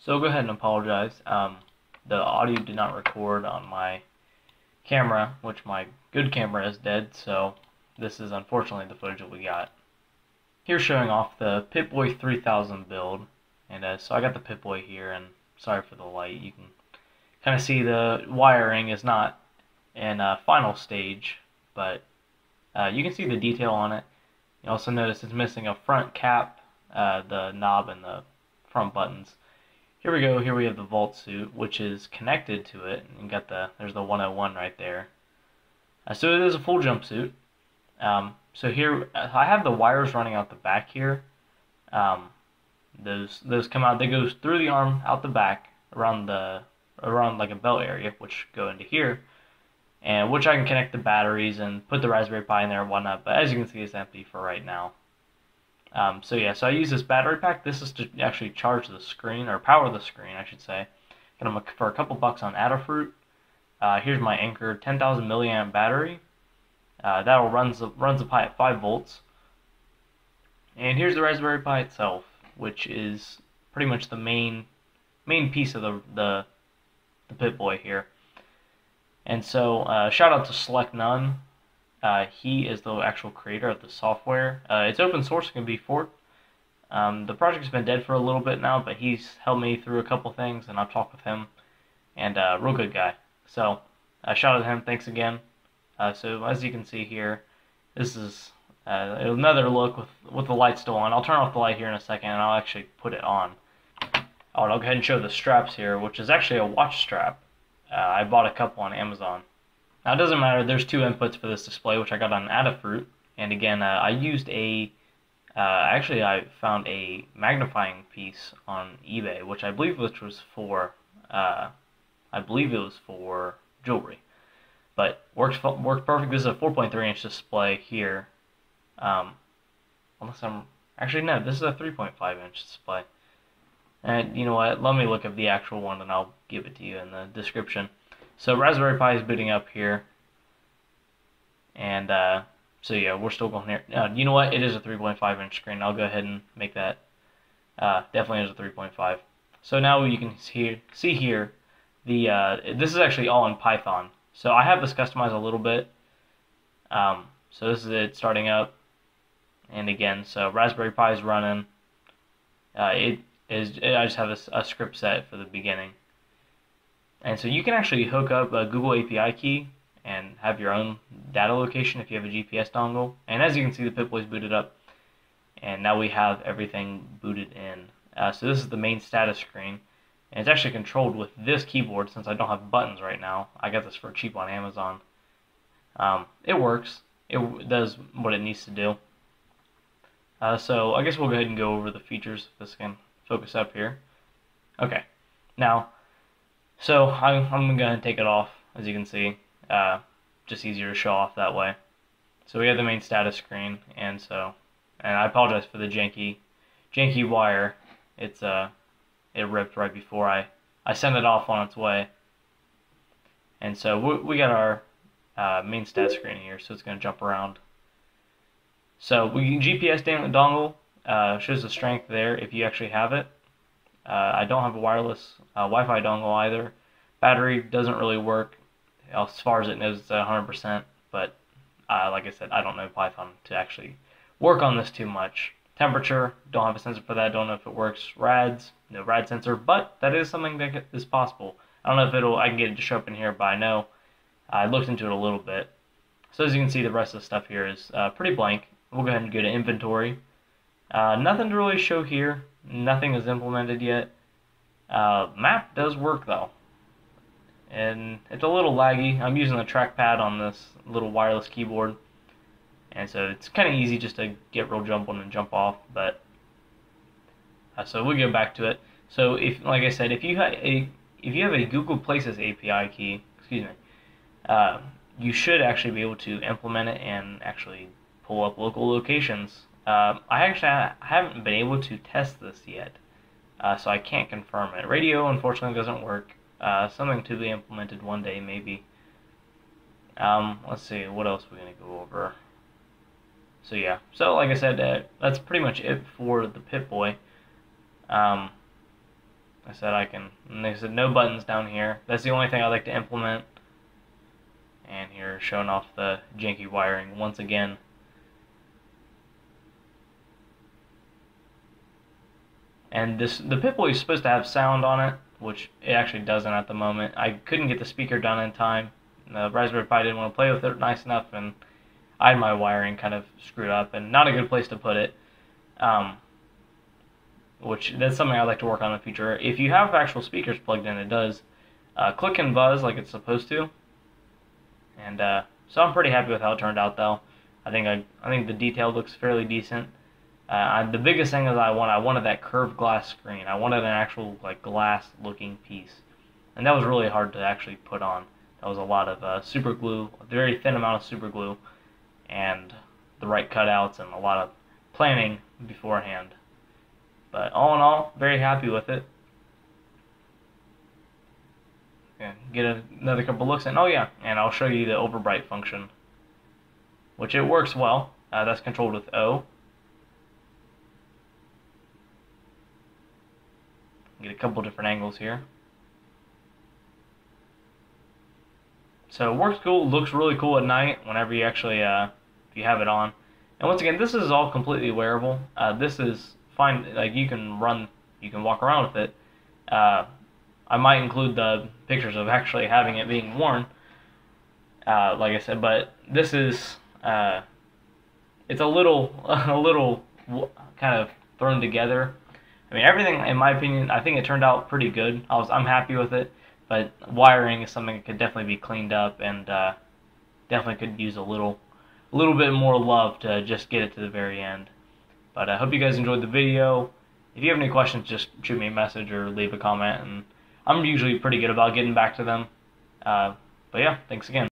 So I'll go ahead and apologize. The audio did not record on my camera, which my good camera is dead, so this is unfortunately the footage that we got. Here's showing off the PipBoy 3000 build, and so I got the PipBoy here, and sorry for the light. You can kind of see the wiring is not in final stage, but you can see the detail on it. You also notice it's missing a front cap, the knob and the front buttons. Here we go. Here we have the vault suit, which is connected to it. And you got there's the 101 right there. So it is a full jumpsuit. So here I have the wires running out the back here. Those come out. They go through the arm, out the back, around like a belt area, which go into here, and which I can connect the batteries and put the Raspberry Pi in there and whatnot. But as you can see, it's empty for right now. So yeah, so I use this battery pack. This is to actually charge the screen, or power the screen, I should say. Get them for a couple bucks on Adafruit. Here's my Anker 10,000 milliamp battery. That'll runs the Pi at 5 volts. And here's the Raspberry Pi itself, which is pretty much the main piece of the PipBoy here. And so shout out to Select None. He is the actual creator of the software. It's open source, it can be forked. The project's been dead for a little bit now, but he's helped me through a couple things, and I've talked with him, and real good guy. So, shout out to him, thanks again. So as you can see here, this is another look with the light still on. I'll turn off the light here in a second, and I'll actually put it on. I'll go ahead and show the straps here, which is actually a watch strap. I bought a couple on Amazon. Now it doesn't matter, there's two inputs for this display, which I got on Adafruit, and again, I used actually I found a magnifying piece on eBay, which I believe was for jewelry, but worked perfect. This is a 4.3-inch display here, unless actually no, this is a 3.5-inch display, and you know what, let me look up the actual one and I'll give it to you in the description. So Raspberry Pi is booting up here, and so yeah, we're still going here. You know what? It is a 3.5-inch screen. I'll go ahead and make that. Definitely is a 3.5. So now you can see here this is actually all in Python. So I have this customized a little bit. So this is it starting up, and again, so Raspberry Pi is running. I just have a script set for the beginning. And so you can actually hook up a Google API key and have your own data location if you have a GPS dongle. And as you can see, the PipBoy's booted up. And now we have everything booted in. So this is the main status screen. And it's actually controlled with this keyboard since I don't have buttons right now. I got this for cheap on Amazon. It works. It does what it needs to do. So I guess we'll go ahead and go over the features if this can focus up here. Okay. Now, so I'm going to go ahead and take it off, as you can see. Just easier to show off that way. So we have the main status screen, and I apologize for the janky wire. It ripped right before I sent it off on its way. And so we got our main status screen here, so it's going to jump around. So GPS dongle shows the strength there if you actually have it. I don't have a wireless Wi-Fi dongle either. Battery doesn't really work. As far as it knows, it's at 100%. But like I said, I don't know Python to actually work on this too much. Temperature, don't have a sensor for that. Don't know if it works. Rads, no rad sensor, but that is something that is possible. I don't know if I can get it to show up in here, but I know I looked into it a little bit. So as you can see, the rest of the stuff here is pretty blank. We'll go ahead and go to inventory. Nothing to really show here. Nothing is implemented yet. Map does work though, and it's a little laggy. I'm using the trackpad on this little wireless keyboard, and so it's kind of easy just to get real jump on and jump off. But so we'll go back to it. So if, like I said, if you have a Google Places API key, excuse me, you should actually be able to implement it and actually pull up local locations. I haven't been able to test this yet, so I can't confirm it. Radio, unfortunately, doesn't work. Something to be implemented one day, maybe. Let's see, what else we're going to go over. So yeah, so like I said, that's pretty much it for the PipBoy. I said, and they said no buttons down here. That's the only thing I like to implement. And here, showing off the janky wiring once again. And the PipBoy is supposed to have sound on it, which it actually doesn't at the moment. I couldn't get the speaker done in time. The Raspberry Pi didn't want to play with it nice enough, and I had my wiring kind of screwed up, and not a good place to put it. Which that's something I'd like to work on in the future. If you have actual speakers plugged in, it does click and buzz like it's supposed to. And so I'm pretty happy with how it turned out, though. I think the detail looks fairly decent. The biggest thing is I wanted that curved glass screen. I wanted an actual like glass-looking piece, and that was really hard to actually put on. That was a lot of super glue, a very thin amount of super glue, and the right cutouts, and a lot of planning beforehand. But all in all, very happy with it. Okay, get another couple looks in. Oh yeah, and I'll show you the overbright function, which it works well. That's controlled with O. Get a couple different angles here. So it works cool, looks really cool at night whenever you actually, if you have it on. And once again, this is all completely wearable. This is fine, like you can walk around with it. I might include the pictures of actually having it being worn, like I said, but this is, it's a little kind of thrown together. I mean, everything, in my opinion, I think it turned out pretty good. I'm happy with it, but wiring is something that could definitely be cleaned up, and definitely could use a little bit more love to just get it to the very end. But I hope you guys enjoyed the video. If you have any questions, just shoot me a message or leave a comment, and I'm usually pretty good about getting back to them. But yeah, thanks again.